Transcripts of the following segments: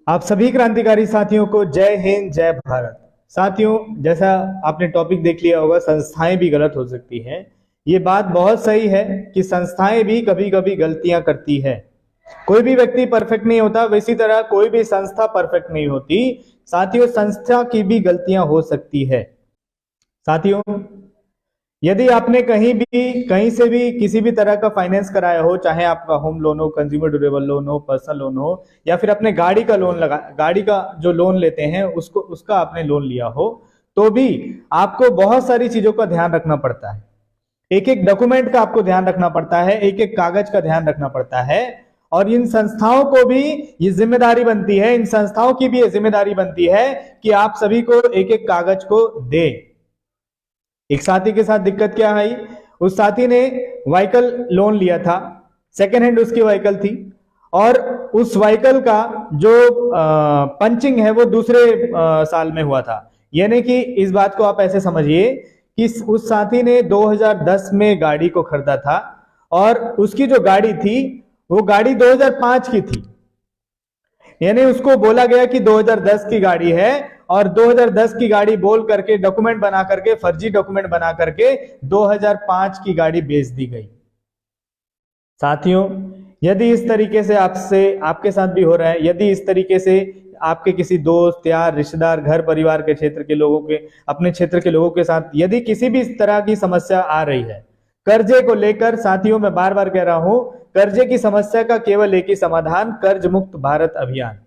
आप सभी क्रांतिकारी साथियों को जय हिंद जय भारत। साथियों, जैसा आपने टॉपिक देख लिया होगा, संस्थाएं भी गलत हो सकती हैं। ये बात बहुत सही है कि संस्थाएं भी कभी कभी गलतियां करती है। कोई भी व्यक्ति परफेक्ट नहीं होता, वैसी तरह कोई भी संस्था परफेक्ट नहीं होती। साथियों, संस्था की भी गलतियां हो सकती है। साथियों, यदि आपने कहीं से भी किसी भी तरह का फाइनेंस कराया हो, चाहे आपका होम लोन हो, कंज्यूमर ड्यूरेबल लोन हो, पर्सनल लोन हो, या फिर अपने गाड़ी का जो लोन लेते हैं उसका आपने लोन लिया हो, तो भी आपको बहुत सारी चीजों का ध्यान रखना पड़ता है। एक एक डॉक्यूमेंट का आपको ध्यान रखना पड़ता है, एक एक कागज का ध्यान रखना पड़ता है। और इन संस्थाओं को भी ये जिम्मेदारी बनती है, इन संस्थाओं की भी ये जिम्मेदारी बनती है कि आप सभी को एक एक कागज को दे। एक साथी के साथ दिक्कत क्या आई? उस साथी ने व्हीकल लोन लिया था, सेकेंड हैंड उसकी व्हीकल थी, और उस व्हीकल का जो पंचिंग है वो दूसरे साल में हुआ था। यानी कि इस बात को आप ऐसे समझिए कि उस साथी ने 2010 में गाड़ी को खरीदा था, और उसकी जो गाड़ी थी वो गाड़ी 2005 की थी। यानी उसको बोला गया कि 2010 की गाड़ी है, और 2010 की गाड़ी बोल करके डॉक्यूमेंट बना करके, फर्जी डॉक्यूमेंट बना करके 2005 की गाड़ी बेच दी गई। साथियों, यदि इस तरीके से आपके साथ भी हो रहा है, यदि इस तरीके से आपके किसी दोस्त यार रिश्तेदार घर परिवार के क्षेत्र के लोगों के, अपने क्षेत्र के लोगों के साथ यदि किसी भी इस तरह की समस्या आ रही है कर्जे को लेकर, साथियों मैं बार बार कह रहा हूं, कर्जे की समस्या का केवल एक ही समाधान, कर्ज मुक्त भारत अभियान।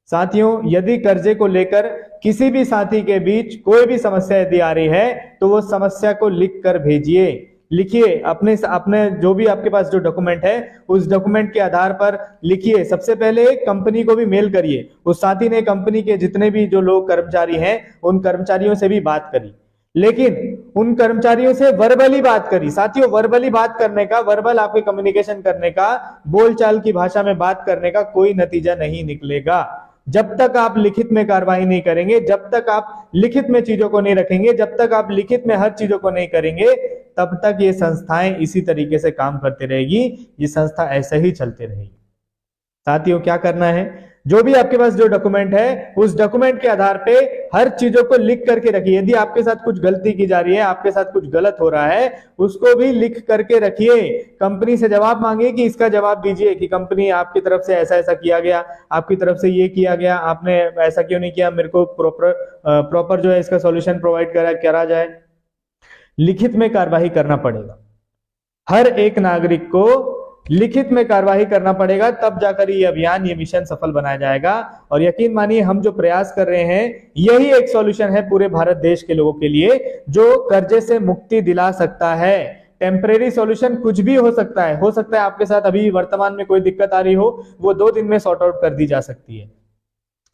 साथियों, यदि कर्जे को लेकर किसी भी साथी के बीच कोई भी समस्या यदि आ रही है, तो वो समस्या को लिख कर भेजिए। लिखिए, अपने अपने जो भी आपके पास जो डॉक्यूमेंट है उस डॉक्यूमेंट के आधार पर लिखिए। सबसे पहले कंपनी को भी मेल करिए। उस साथी ने कंपनी के जितने भी जो लोग कर्मचारी हैं उन कर्मचारियों से भी बात करी, लेकिन उन कर्मचारियों से वर्बली बात करी। साथियों, वर्बली बात करने का, वर्बल आपके कम्युनिकेशन करने का, बोलचाल की भाषा में बात करने का कोई नतीजा नहीं निकलेगा। जब तक आप लिखित में कार्रवाई नहीं करेंगे, जब तक आप लिखित में चीजों को नहीं रखेंगे, जब तक आप लिखित में हर चीजों को नहीं करेंगे, तब तक ये संस्थाएं इसी तरीके से काम करती रहेगी, ये संस्था ऐसे ही चलती रहेगी। साथियों, क्या करना है? जो भी आपके पास जो डॉक्यूमेंट है उस डॉक्यूमेंट के आधार पे हर चीजों को लिख करके रखिए। यदि आपके साथ कुछ गलती की जा रही है, आपके साथ कुछ गलत हो रहा है, उसको भी लिख करके रखिए। कंपनी से जवाब मांगिए कि इसका जवाब दीजिए कि कंपनी आपकी तरफ से ऐसा ऐसा किया गया, आपकी तरफ से ये किया गया, आपने ऐसा क्यों नहीं किया, मेरे को प्रॉपर जो है इसका सॉल्यूशन प्रोवाइड करा जाए। लिखित में कार्यवाही करना पड़ेगा, हर एक नागरिक को लिखित में कार्यवाही करना पड़ेगा, तब जाकर ये अभियान, ये मिशन सफल बनाया जाएगा। और यकीन मानिए, हम जो प्रयास कर रहे हैं यही एक सॉल्यूशन है पूरे भारत देश के लोगों के लिए, जो कर्जे से मुक्ति दिला सकता है। टेम्परेरी सॉल्यूशन कुछ भी हो सकता है, आपके साथ अभी वर्तमान में कोई दिक्कत आ रही हो, वो 2 दिन में सॉर्ट आउट कर दी जा सकती है,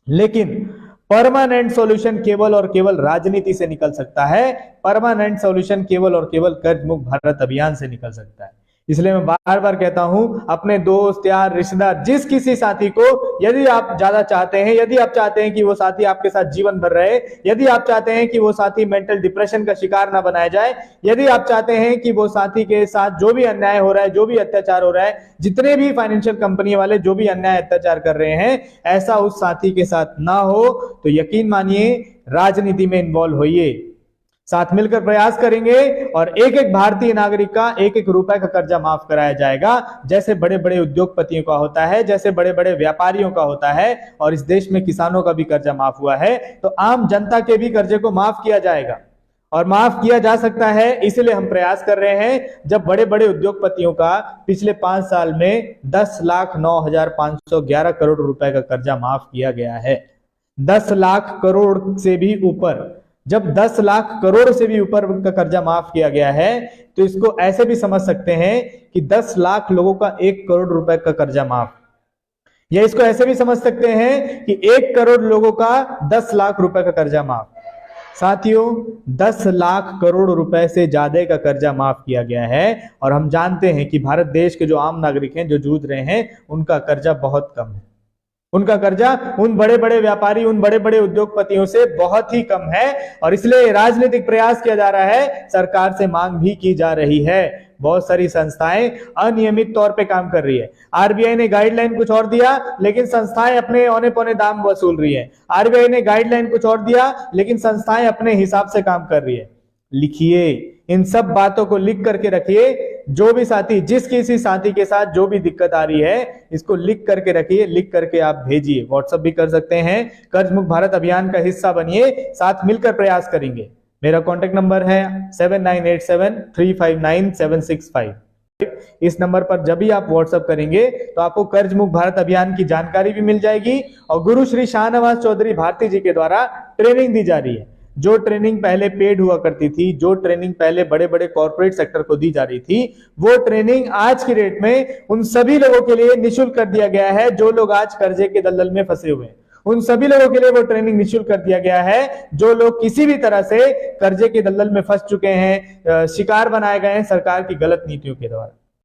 लेकिन परमानेंट सॉल्यूशन केवल और केवल राजनीति से निकल सकता है। परमानेंट सॉल्यूशन केवल और केवल कर्ज मुक्त भारत अभियान से निकल सकता है। इसलिए मैं बार बार कहता हूं, अपने दोस्त यार रिश्तेदार जिस किसी साथी को, यदि आप ज्यादा चाहते हैं, यदि आप चाहते हैं कि वो साथी आपके साथ जीवन भर रहे, यदि आप चाहते हैं कि वो साथी मेंटल डिप्रेशन का शिकार ना बनाया जाए, यदि आप चाहते हैं कि वो साथी के साथ जो भी अन्याय हो रहा है, जो भी अत्याचार हो रहा है, जितने भी फाइनेंशियल कंपनी वाले जो भी अन्याय अत्याचार कर रहे हैं, ऐसा उस साथी के साथ ना हो, तो यकीन मानिए राजनीति में इन्वॉल्व होइए। साथ मिलकर प्रयास करेंगे और एक एक भारतीय नागरिक का एक एक रुपए का कर्जा माफ कराया जाएगा, जैसे बड़े बड़े उद्योगपतियों का होता है, जैसे बड़े बड़े व्यापारियों का होता है। और इस देश में किसानों का भी कर्जा माफ हुआ है, तो आम जनता के भी कर्जे को माफ किया जाएगा, और माफ किया जा सकता है। इसलिए हम प्रयास कर रहे हैं। जब बड़े बड़े उद्योगपतियों का पिछले 5 साल में 10,09,511 करोड़ रुपए का कर्जा माफ किया गया है, 10 लाख करोड़ से भी ऊपर, जब 10 लाख करोड़ से भी ऊपर का कर्जा माफ किया गया है, तो इसको ऐसे भी समझ सकते हैं कि 10 लाख लोगों का 1 करोड़ रुपए का कर्जा माफ, या इसको ऐसे भी समझ सकते हैं कि 1 करोड़ लोगों का 10 लाख रुपए का कर्जा माफ। साथियों, 10 लाख करोड़ रुपए से ज्यादा का कर्जा माफ किया गया है, और हम जानते हैं कि भारत देश के जो आम नागरिक हैं, जो जूझ रहे हैं, उनका कर्जा बहुत कम है, उनका कर्जा उन बड़े बड़े व्यापारी, उन बड़े बड़े उद्योगपतियों से बहुत ही कम है और इसलिए राजनीतिक प्रयास किया जा रहा है, सरकार से मांग भी की जा रही है। बहुत सारी संस्थाएं अनियमित तौर पे काम कर रही है। आरबीआई ने गाइडलाइन कुछ और दिया लेकिन संस्थाएं अपने औने पौने दाम वसूल रही है। आरबीआई ने गाइडलाइन कुछ और दिया लेकिन संस्थाएं अपने हिसाब से काम कर रही है। लिखिए, इन सब बातों को लिख करके रखिए। जो भी साथी, जिस किसी साथी के साथ जो भी दिक्कत आ रही है, इसको लिख करके रखिए, लिख करके आप भेजिए। व्हाट्सएप भी कर सकते हैं। कर्ज मुक्त भारत अभियान का हिस्सा बनिए, साथ मिलकर प्रयास करेंगे। मेरा कॉन्टेक्ट नंबर है 7987359765। इस नंबर पर जब भी आप व्हाट्सएप करेंगे तो आपको कर्ज मुक्त भारत अभियान की जानकारी भी मिल जाएगी और गुरु श्री शाहनवाज चौधरी भारती जी के द्वारा ट्रेनिंग दी जा रही है। जो ट्रेनिंग पहले पेड हुआ करती थी, जो ट्रेनिंग पहले बड़े बड़े कॉर्पोरेट सेक्टर को दी जा रही थी, वो ट्रेनिंग आज की डेट में उन सभी लोगों के लिए निःशुल्क कर दिया गया है जो लोग आज कर्जे के दलदल में फंसे हुए हैं। उन सभी लोगों के लिए वो ट्रेनिंग निःशुल्क कर दिया गया है जो लोग किसी भी तरह से कर्जे के दलदल में फंस चुके हैं, शिकार बनाए गए हैं सरकार की गलत नीतियों के द्वारा।